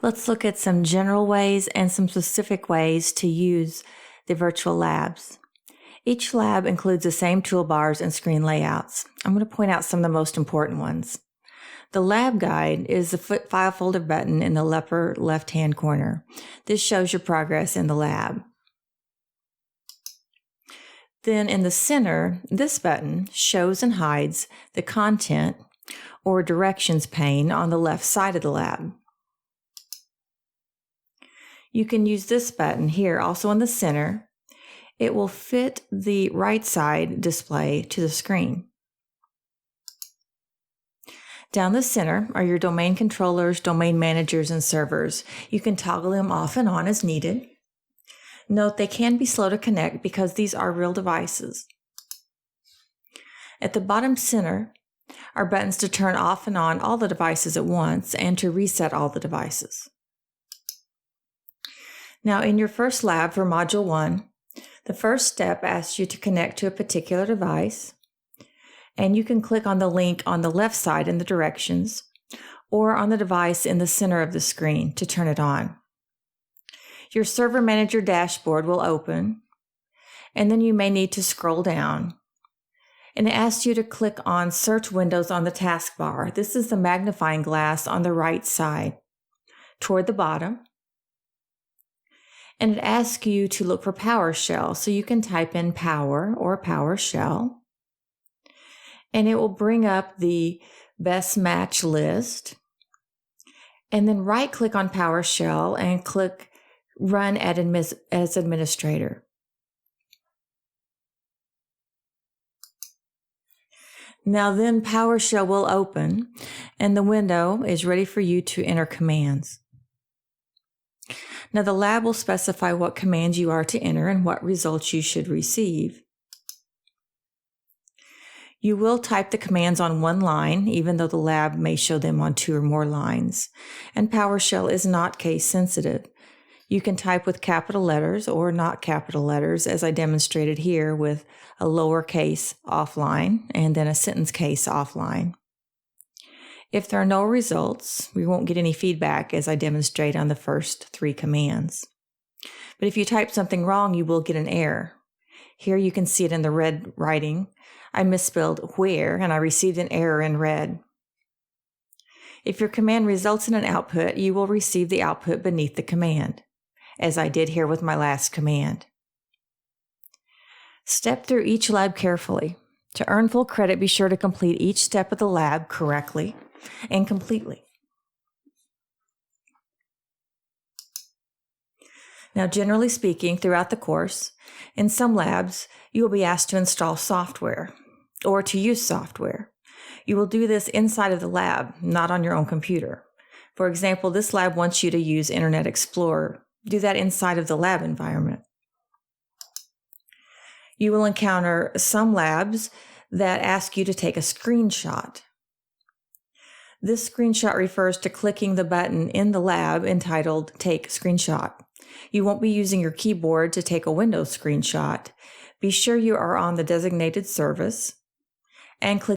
Let's look at some general ways and some specific ways to use the virtual labs. Each lab includes the same toolbars and screen layouts. I'm going to point out some of the most important ones. The lab guide is the file folder button in the upper left-hand corner. This shows your progress in the lab. Then in the center, this button shows and hides the content or directions pane on the left side of the lab. You can use this button here, also in the center. It will fit the right side display to the screen. Down the center are your domain controllers, domain managers, and servers. You can toggle them off and on as needed. Note they can be slow to connect because these are real devices. At the bottom center are buttons to turn off and on all the devices at once and to reset all the devices. Now in your first lab for Module 1, the first step asks you to connect to a particular device, and you can click on the link on the left side in the directions or on the device in the center of the screen to turn it on. Your Server Manager dashboard will open, and then you may need to scroll down. And it asks you to click on Search Windows on the taskbar. This is the magnifying glass on the right side toward the bottom. And it asks you to look for PowerShell. So you can type in Power or PowerShell. And it will bring up the best match list. And then right-click on PowerShell and click Run as Administrator. Now then PowerShell will open and the window is ready for you to enter commands. Now the lab will specify what commands you are to enter and what results you should receive. You will type the commands on one line, even though the lab may show them on 2 or more lines. And PowerShell is not case sensitive. You can type with capital letters or not capital letters, as I demonstrated here with a lowercase offline and then a sentence case offline. If there are no results, we won't get any feedback as I demonstrate on the first 3 commands. But if you type something wrong, you will get an error. Here you can see it in the red writing. I misspelled where and I received an error in red. If your command results in an output, you will receive the output beneath the command, as I did here with my last command. Step through each lab carefully. To earn full credit, be sure to complete each step of the lab correctly and completely. Now, generally speaking, throughout the course, in some labs, you will be asked to install software or to use software. You will do this inside of the lab, not on your own computer. For example, this lab wants you to use Internet Explorer. Do that inside of the lab environment. You will encounter some labs that ask you to take a screenshot. This screenshot refers to clicking the button in the lab entitled Take Screenshot. You won't be using your keyboard to take a Windows screenshot. Be sure you are on the designated service and click